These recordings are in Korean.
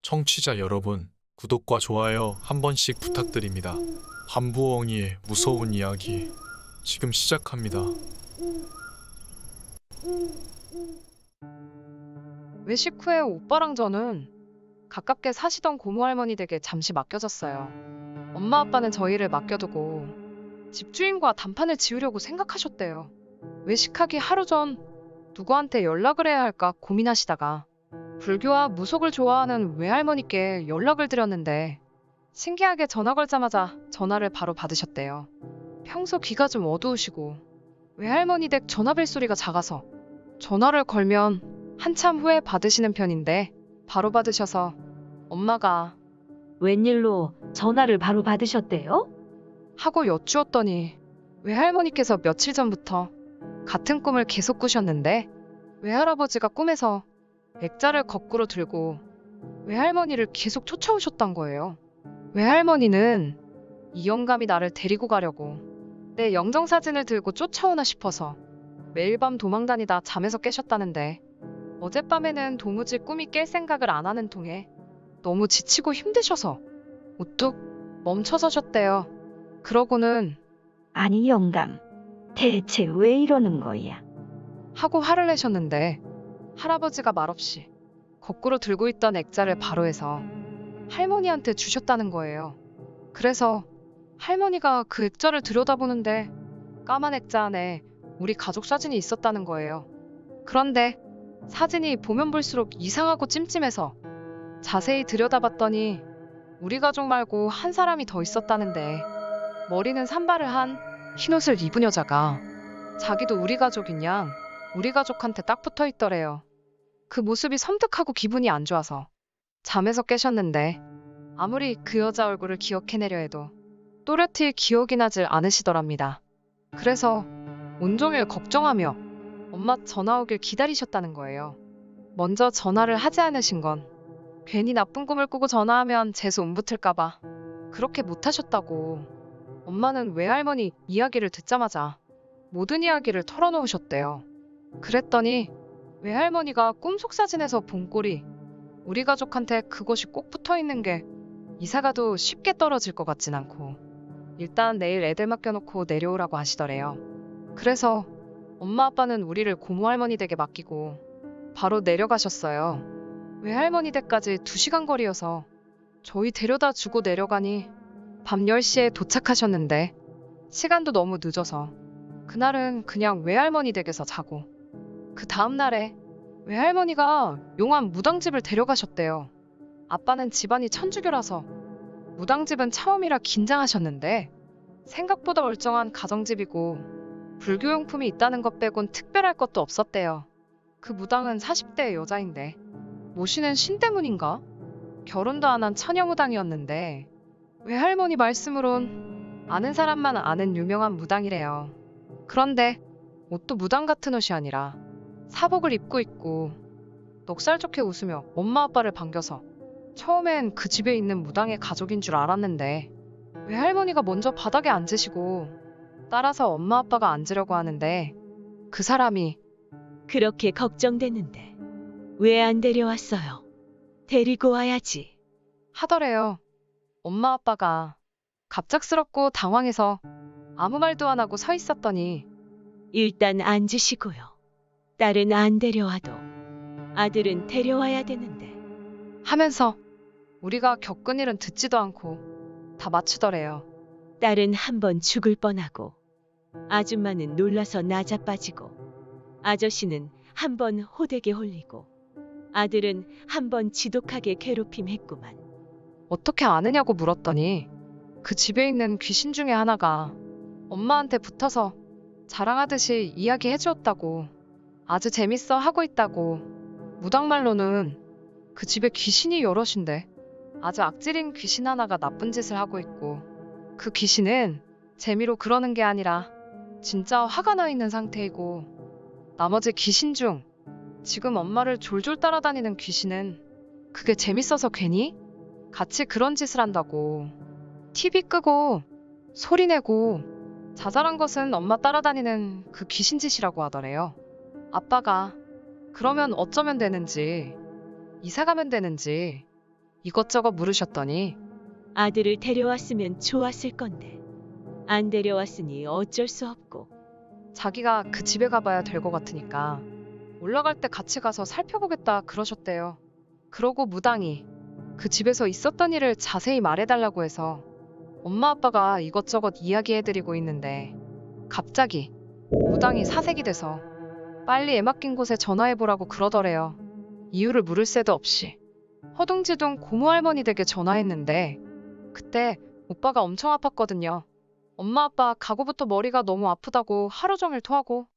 청취자 여러분, 구독과 좋아요 한 번씩 부탁드립니다. 한부엉이의 무서운 이야기 지금 시작합니다. 외식 후에 오빠랑 저는 가깝게 사시던 고모할머니 댁에 잠시 맡겨졌어요. 엄마 아빠는 저희를 맡겨두고 집주인과 단판을 지으려고 생각하셨대요. 외식하기 하루 전 누구한테 연락을 해야 할까 고민하시다가 불교와 무속을 좋아하는 외할머니께 연락을 드렸는데 신기하게 전화 걸자마자 전화를 바로 받으셨대요. 평소 귀가 좀 어두우시고 외할머니 댁 전화벨 소리가 작아서 전화를 걸면 한참 후에 받으시는 편인데 바로 받으셔서 엄마가 웬일로 전화를 바로 받으셨대요? 하고 여쭈었더니 외할머니께서 며칠 전부터 같은 꿈을 계속 꾸셨는데 외할아버지가 꿈에서 액자를 거꾸로 들고 외할머니를 계속 쫓아오셨던 거예요. 외할머니는 이 영감이 나를 데리고 가려고 내 영정사진을 들고 쫓아오나 싶어서 매일 밤 도망다니다 잠에서 깨셨다는데 어젯밤에는 도무지 꿈이 깰 생각을 안 하는 통에 너무 지치고 힘드셔서 우뚝 멈춰서셨대요. 그러고는 아니 영감, 대체 왜 이러는 거야? 하고 화를 내셨는데 할아버지가 말없이 거꾸로 들고 있던 액자를 바로 해서 할머니한테 주셨다는 거예요. 그래서 할머니가 그 액자를 들여다보는데 까만 액자 안에 우리 가족 사진이 있었다는 거예요. 그런데 사진이 보면 볼수록 이상하고 찜찜해서 자세히 들여다봤더니 우리 가족 말고 한 사람이 더 있었다는데 머리는 산발을 한 흰옷을 입은 여자가 자기도 우리 가족인 양 우리 가족한테 딱 붙어 있더래요. 그 모습이 섬뜩하고 기분이 안 좋아서 잠에서 깨셨는데 아무리 그 여자 얼굴을 기억해내려 해도 또렷이 기억이 나질 않으시더랍니다. 그래서 온종일 걱정하며 엄마 전화 오길 기다리셨다는 거예요. 먼저 전화를 하지 않으신 건 괜히 나쁜 꿈을 꾸고 전화하면 재수 못 붙을까봐 그렇게 못하셨다고. 엄마는 외할머니 이야기를 듣자마자 모든 이야기를 털어놓으셨대요. 그랬더니 외할머니가 꿈속 사진에서 본 꼴이 우리 가족한테 그것이 꼭 붙어있는 게 이사가도 쉽게 떨어질 것 같진 않고 일단 내일 애들 맡겨놓고 내려오라고 하시더래요. 그래서 엄마 아빠는 우리를 고모할머니 댁에 맡기고 바로 내려가셨어요. 외할머니 댁까지 2시간 거리여서 저희 데려다 주고 내려가니 밤 10시에 도착하셨는데 시간도 너무 늦어서 그날은 그냥 외할머니 댁에서 자고 그 다음날에 외할머니가 용암 무당집을 데려가셨대요. 아빠는 집안이 천주교라서 무당집은 처음이라 긴장하셨는데 생각보다 멀쩡한 가정집이고 불교용품이 있다는 것 빼곤 특별할 것도 없었대요. 그 무당은 40대 여자인데 모시는 신대문인가? 결혼도 안 한 처녀무당이었는데 외할머니 말씀으론 아는 사람만 아는 유명한 무당이래요. 그런데 옷도 무당 같은 옷이 아니라 사복을 입고 있고 넉살 좋게 웃으며 엄마 아빠를 반겨서 처음엔 그 집에 있는 무당의 가족인 줄 알았는데 외할머니가 먼저 바닥에 앉으시고 따라서 엄마 아빠가 앉으려고 하는데 그 사람이 그렇게 걱정되는데 왜 안 데려왔어요? 데리고 와야지. 하더래요. 엄마 아빠가 갑작스럽고 당황해서 아무 말도 안 하고 서 있었더니 일단 앉으시고요. 딸은 안 데려와도 아들은 데려와야 되는데. 하면서 우리가 겪은 일은 듣지도 않고 다 맞추더래요. 딸은 한 번 죽을 뻔하고 아줌마는 놀라서 나자빠지고 아저씨는 한 번 호되게 홀리고 아들은 한 번 지독하게 괴롭힘 했구만. 어떻게 아느냐고 물었더니 그 집에 있는 귀신 중에 하나가 엄마한테 붙어서 자랑하듯이 이야기해 주었다고. 아주 재밌어 하고 있다고. 무당말로는 그 집에 귀신이 여럿인데 아주 악질인 귀신 하나가 나쁜 짓을 하고 있고 그 귀신은 재미로 그러는 게 아니라 진짜 화가 나 있는 상태이고 나머지 귀신 중 지금 엄마를 졸졸 따라다니는 귀신은 그게 재밌어서 괜히 같이 그런 짓을 한다고. TV 끄고 소리 내고 자잘한 것은 엄마 따라다니는 그 귀신 짓이라고 하더래요. 아빠가 그러면 어쩌면 되는지, 이사 가면 되는지 이것저것 물으셨더니 아들을 데려왔으면 좋았을 건데 안 데려왔으니 어쩔 수 없고 자기가 그 집에 가봐야 될 것 같으니까 올라갈 때 같이 가서 살펴보겠다 그러셨대요. 그러고 무당이 그 집에서 있었던 일을 자세히 말해달라고 해서 엄마 아빠가 이것저것 이야기해드리고 있는데 갑자기 무당이 사색이 돼서 빨리 애 맡긴 곳에 전화해보라고 그러더래요. 이유를 물을 새도 없이 허둥지둥 고모 할머니 댁에 전화했는데 그때 오빠가 엄청 아팠거든요. 엄마 아빠 가고부터 머리가 너무 아프다고 하루 종일 토하고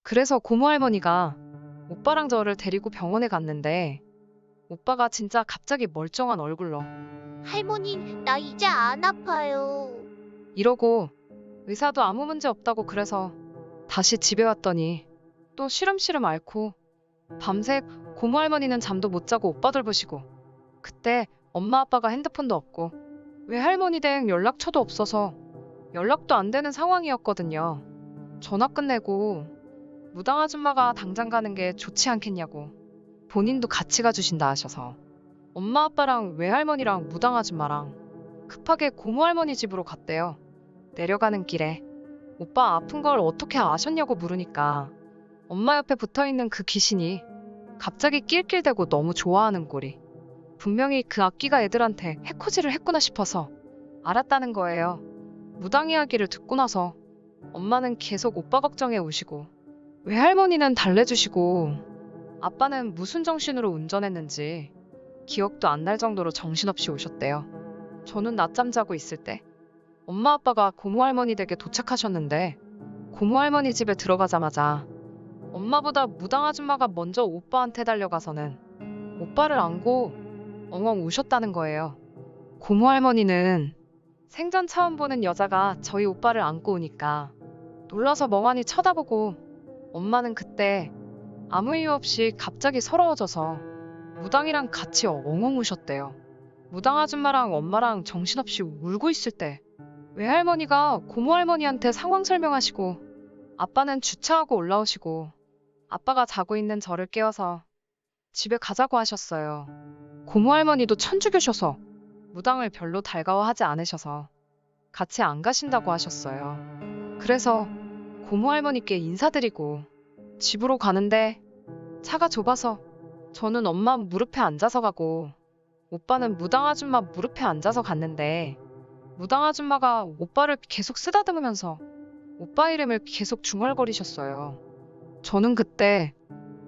그래서 고모 할머니가 오빠랑 저를 데리고 병원에 갔는데 오빠가 진짜 갑자기 멀쩡한 얼굴로 할머니, 나 이제 안 아파요. 이러고 의사도 아무 문제 없다고 그래서 다시 집에 왔더니 또 시름시름 앓고 밤새 고모 할머니는 잠도 못 자고 오빠 돌보시고 그때 엄마 아빠가 핸드폰도 없고 외할머니 댁 연락처도 없어서 연락도 안 되는 상황이었거든요. 전화 끝내고 무당 아줌마가 당장 가는 게 좋지 않겠냐고 본인도 같이 가주신다 하셔서 엄마 아빠랑 외할머니랑 무당 아줌마랑 급하게 고모 할머니 집으로 갔대요. 내려가는 길에 오빠 아픈 걸 어떻게 아셨냐고 물으니까 엄마 옆에 붙어있는 그 귀신이 갑자기 낄낄대고 너무 좋아하는 꼴이 분명히 그 악기가 애들한테 해코지를 했구나 싶어서 알았다는 거예요. 무당 이야기를 듣고 나서 엄마는 계속 오빠 걱정해 우시고 외할머니는 달래주시고 아빠는 무슨 정신으로 운전했는지 기억도 안 날 정도로 정신없이 오셨대요. 저는 낮잠 자고 있을 때 엄마 아빠가 고모 할머니 댁에 도착하셨는데 고모 할머니 집에 들어가자마자 엄마보다 무당 아줌마가 먼저 오빠한테 달려가서는 오빠를 안고 엉엉 우셨다는 거예요. 고모 할머니는 생전 처음 보는 여자가 저희 오빠를 안고 오니까 놀라서 멍하니 쳐다보고 엄마는 그때 아무 이유 없이 갑자기 서러워져서 무당이랑 같이 엉엉 우셨대요. 무당 아줌마랑 엄마랑 정신없이 울고 있을 때 외할머니가 고모 할머니한테 상황 설명하시고 아빠는 주차하고 올라오시고 아빠가 자고 있는 저를 깨워서 집에 가자고 하셨어요. 고모 할머니도 천주교셔서 무당을 별로 달가워하지 않으셔서 같이 안 가신다고 하셨어요. 그래서 고모 할머니께 인사드리고 집으로 가는데 차가 좁아서 저는 엄마 무릎에 앉아서 가고 오빠는 무당 아줌마 무릎에 앉아서 갔는데 무당 아줌마가 오빠를 계속 쓰다듬으면서 오빠 이름을 계속 중얼거리셨어요. 저는 그때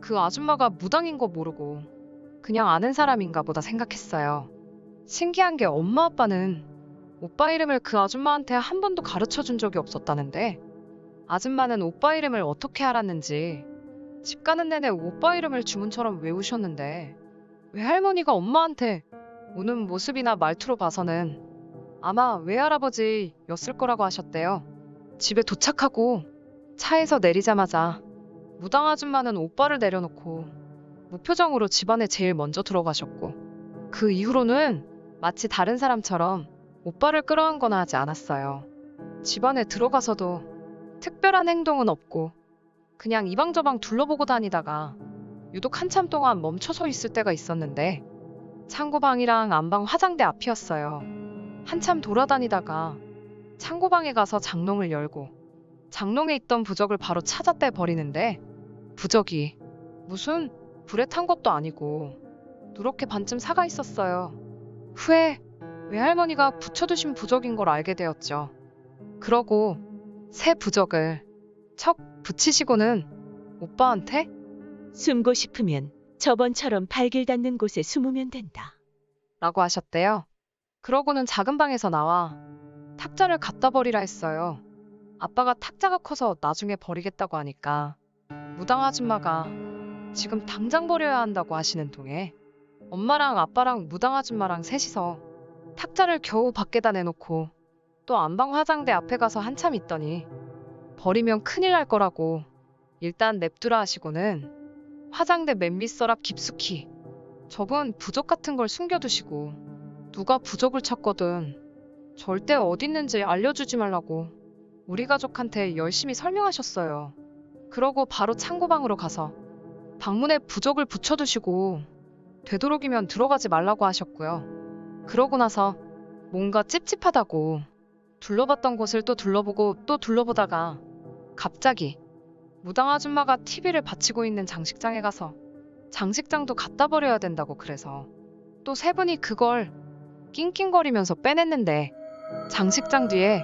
그 아줌마가 무당인 거 모르고 그냥 아는 사람인가 보다 생각했어요. 신기한 게 엄마 아빠는 오빠 이름을 그 아줌마한테 한 번도 가르쳐 준 적이 없었다는데 아줌마는 오빠 이름을 어떻게 알았는지 집 가는 내내 오빠 이름을 주문처럼 외우셨는데 외할머니가 엄마한테 우는 모습이나 말투로 봐서는 아마 외할아버지였을 거라고 하셨대요. 집에 도착하고 차에서 내리자마자 무당 아줌마는 오빠를 내려놓고 무표정으로 집안에 제일 먼저 들어가셨고 그 이후로는 마치 다른 사람처럼 오빠를 끌어안거나 하지 않았어요. 집안에 들어가서도 특별한 행동은 없고 그냥 이방저방 둘러보고 다니다가 유독 한참 동안 멈춰 서 있을 때가 있었는데 창고방이랑 안방 화장대 앞이었어요. 한참 돌아다니다가 창고방에 가서 장롱을 열고 장롱에 있던 부적을 바로 찾아 떼버리는데 부적이 무슨 불에 탄 것도 아니고 누렇게 반쯤 사가 있었어요. 후에 외할머니가 붙여두신 부적인 걸 알게 되었죠. 그러고 새 부적을 척 붙이시고는 오빠한테 숨고 싶으면 저번처럼 발길 닿는 곳에 숨으면 된다. 라고 하셨대요. 그러고는 작은 방에서 나와 탁자를 갖다 버리라 했어요. 아빠가 탁자가 커서 나중에 버리겠다고 하니까 무당 아줌마가 지금 당장 버려야 한다고 하시는 통에 엄마랑 아빠랑 무당 아줌마랑 셋이서 탁자를 겨우 밖에다 내놓고 또 안방 화장대 앞에 가서 한참 있더니 버리면 큰일 날 거라고 일단 냅두라 하시고는 화장대 맨 밑서랍 깊숙이 저분 부적 같은 걸 숨겨두시고 누가 부적을 찾거든 절대 어딨는지 알려주지 말라고 우리 가족한테 열심히 설명하셨어요. 그러고 바로 창고방으로 가서 방문에 부적을 붙여두시고 되도록이면 들어가지 말라고 하셨고요. 그러고 나서 뭔가 찝찝하다고 둘러봤던 곳을 또 둘러보고 또 둘러보다가 갑자기 무당 아줌마가 TV를 받치고 있는 장식장에 가서 장식장도 갖다 버려야 된다고 그래서 또 세 분이 그걸 낑낑거리면서 빼냈는데 장식장 뒤에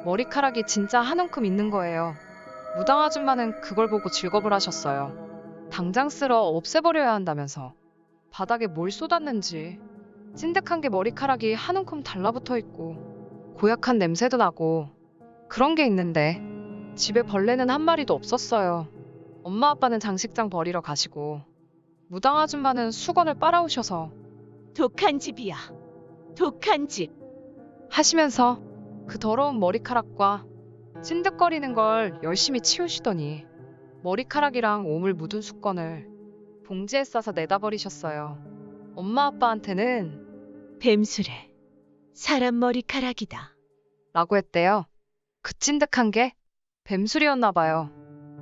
머리카락이 진짜 한 움큼 있는 거예요. 무당 아줌마는 그걸 보고 질겁을 하셨어요. 당장 쓸어 없애버려야 한다면서 바닥에 뭘 쏟았는지 찐득한 게 머리카락이 한 움큼 달라붙어 있고 고약한 냄새도 나고 그런 게 있는데 집에 벌레는 한 마리도 없었어요. 엄마 아빠는 장식장 버리러 가시고 무당 아줌마는 수건을 빨아오셔서 독한 집이야. 독한 집. 하시면서 그 더러운 머리카락과 찐득거리는 걸 열심히 치우시더니 머리카락이랑 오물 묻은 수건을 봉지에 싸서 내다 버리셨어요. 엄마 아빠한테는 뱀수래. 사람 머리카락이다. 라고 했대요. 그 찐득한 게 뱀술이었나 봐요.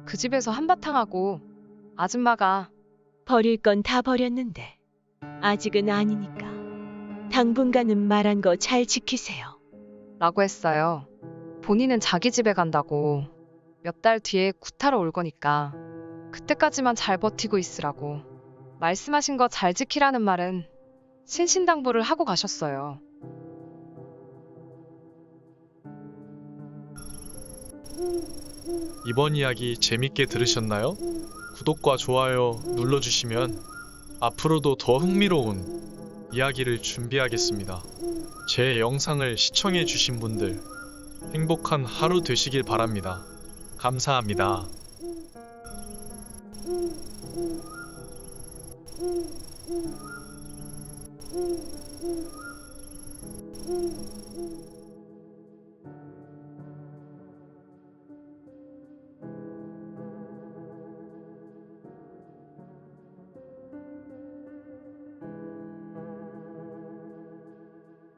그 집에서 한바탕 하고 아줌마가 버릴 건 다 버렸는데 아직은 아니니까 당분간은 말한 거 잘 지키세요. 라고 했어요. 본인은 자기 집에 간다고 몇 달 뒤에 구타러 올 거니까 그때까지만 잘 버티고 있으라고 말씀하신 거 잘 지키라는 말은 신신당부를 하고 가셨어요. 이번 이야기 재밌게 들으셨나요? 구독과 좋아요 눌러주시면 앞으로도 더 흥미로운 이야기를 준비하겠습니다. 제 영상을 시청해주신 분들 행복한 하루 되시길 바랍니다. 감사합니다.